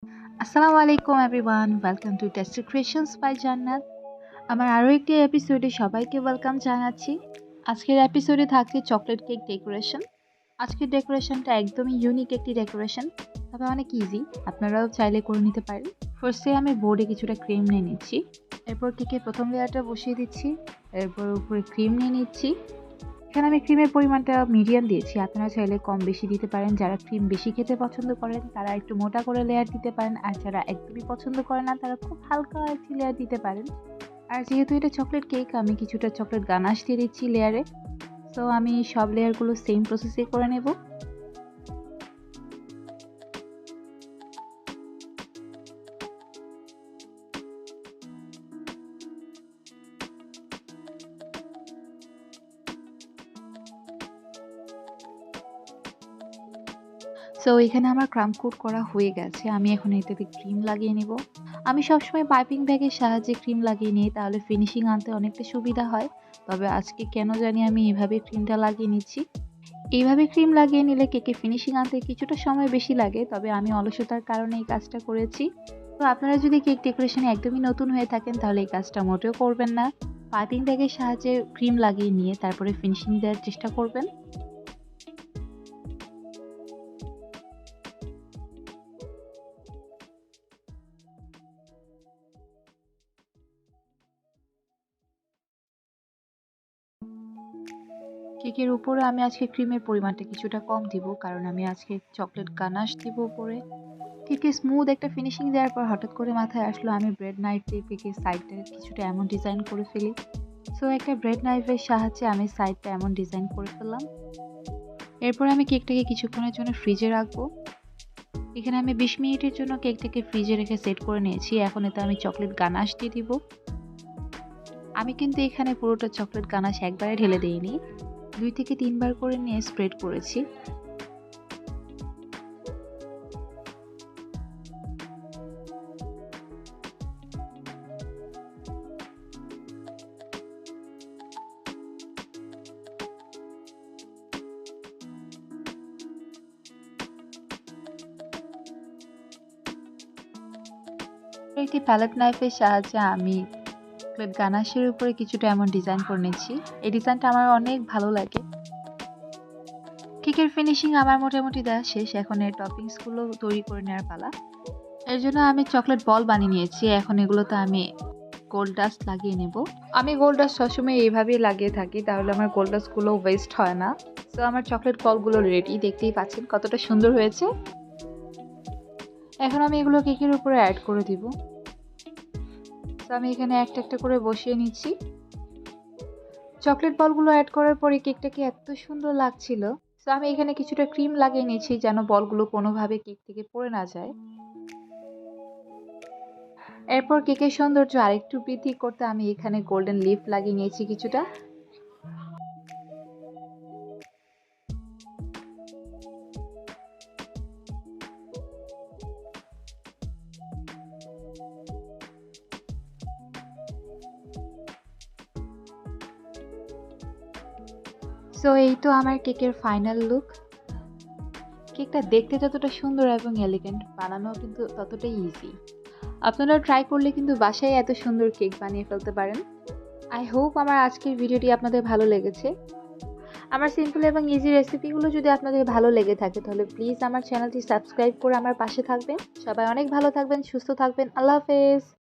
আসসালামু আলাইকুম everyone, welcome to tasty creations by Jannat. আমার আরও একটি এপিসোডে সবাইকে ওয়েলকাম জানাচ্ছি। আজকের এপিসোডে থাকছে চকলেট কেক ডেকোরেশন। আজকের ডেকোরেশনটা একদমই ইউনিক একটি ডেকোরেশন, তবে অনেক ইজি, আপনারাও চাইলে করে নিতে পারেন। ফার্স্টে আমি বোর্ডে কিছুটা ক্রিম নিয়ে নিচ্ছি, এরপর কেকের প্রথম লেয়ারটা বসিয়ে দিচ্ছি, এরপর উপরে ক্রিম নিয়ে নিচ্ছি। এখানে আমি ক্রিমের পরিমাণটা মিডিয়াম দিয়েছি, আপনারা চাইলে কম বেশি দিতে পারেন। যারা ক্রিম বেশি খেতে পছন্দ করেন তারা একটু মোটা করে লেয়ার দিতে পারেন, আর যারা একদমই পছন্দ করে না তারা খুব হালকা একটি লেয়ার দিতে পারেন। আর যেহেতু এটা চকলেট কেক, আমি কিছুটা চকলেট গানাশ দিয়ে দিচ্ছি লেয়ারে। সো আমি সব লেয়ারগুলো সেম প্রসেসে করে নেব। সো এখানে আমার ক্রাম্ব কোট করা হয়ে গেছে, আমি এখন এটাতে ক্রিম লাগিয়ে নেব। আমি সবসময় পাইপিং ব্যাগের সাহায্যে ক্রিম লাগিয়ে নিই, তাহলে ফিনিশিং আনতে অনেকটা সুবিধা হয়। তবে আজকে কেন জানি আমি এভাবে ক্রিমটা লাগিয়ে নিচ্ছি। এইভাবে ক্রিম লাগিয়ে নিলে কেকে ফিনিশিং আনতে কিছুটা সময় বেশি লাগে, তবে আমি অলসতার কারণে এই কাজটা করেছি। তো আপনারা যদি কেক ডেকোরেশনে একদমই নতুন হয়ে থাকেন তাহলে এই কাজটা মোটেও করবেন না। পাইপিং ব্যাগের সাহায্যে ক্রিম লাগিয়ে নিয়ে তারপরে ফিনিশিং দেওয়ার চেষ্টা করবেন। কেকের উপরে আমি আজকে ক্রিমের পরিমাণটা কিছুটা কম দিব, কারণ আমি আজকে চকলেট গানাশ দিব উপরে। কেকে স্মুথ একটা ফিনিশিং দেওয়ার পর হঠাৎ করে মাথায় আসলো আমি ব্রেড নাইফ দিয়ে কেকের সাইডটা কিছুটা এমন ডিজাইন করে ফেলি। সো একটা ব্রেড নাইফের সাহায্যে আমি সাইডটা এমন ডিজাইন করে ফেললাম। এরপর আমি কেকটাকে কিছুক্ষণের জন্য ফ্রিজে রাখবো। এখানে আমি 20 মিনিটের জন্য কেকটাকে ফ্রিজে রেখে সেট করে নিয়েছি। এখন এতে আমি চকলেট গানাশ দিয়ে দিব। আমি কিন্তু এখানে পুরোটা চকলেট গানাশ একবারে ঢেলে দিইনি, 2 থেকে 3 বার করে নিয়ে স্প্রেড করেছি। একটি প্যালেট নাইফের সাহায্যে আমি চকলেট গানাশের উপরে কিছুটা এমন ডিজাইন করে নিচ্ছি। এই ডিজাইনটা আমার অনেক ভালো লাগে। কেকের ফিনিশিং আমার মোটামুটি দেওয়া শেষ, এখন এর টপিংসগুলো তৈরি করে নেওয়ার পালা। এর জন্য আমি চকলেট বল বানিয়ে নিয়েছি, এখন এগুলোতে আমি গোল্ড ডাস্ট লাগিয়ে নেব। আমি গোল্ড ডাস্ট সবসময় এইভাবেই লাগিয়ে থাকি, তাহলে আমার গোল্ড ডাস্টগুলো ওয়েস্ট হয় না। সো আমার চকলেট বলগুলো রেডি, দেখতেই পাচ্ছেন কতটা সুন্দর হয়েছে। এখন আমি এগুলো কেকের উপরে অ্যাড করে দিব। সো আমি এখানে একটা একটা করে বসিয়ে নিচ্ছি। চকলেট বলগুলো অ্যাড করার পরে কেকটাকে এত সুন্দর লাগছিল। সো আমি এখানে কিছুটা ক্রিম লাগিয়ে নিয়েছি যেন বলগুলো কোনোভাবে কেক থেকে পড়ে না যায়। এরপর কেকের সৌন্দর্য আরেকটু বৃদ্ধি করতে আমি এখানে গোল্ডেন লিফ লাগিয়ে নিয়েছি কিছুটা। সো এই তো আমার কেকের ফাইনাল লুক। কেকটা দেখতে যতটা সুন্দর এবং এলিগেন্ট, বানানো কিন্তু ততটাই ইজি। আপনারা ট্রাই করলে কিন্তু বাসায় এত সুন্দর কেক বানিয়ে ফেলতে পারেন। আই হোপ আমার আজকের ভিডিওটি আপনাদের ভালো লেগেছে। আমার সিম্পল এবং ইজি রেসিপিগুলো যদি আপনাদের ভালো লেগে থাকে তাহলে প্লিজ আমার চ্যানেলটি সাবস্ক্রাইব করে আমার পাশে থাকবেন। সবাই অনেক ভালো থাকবেন, সুস্থ থাকবেন। আল্লাহ হাফেজ।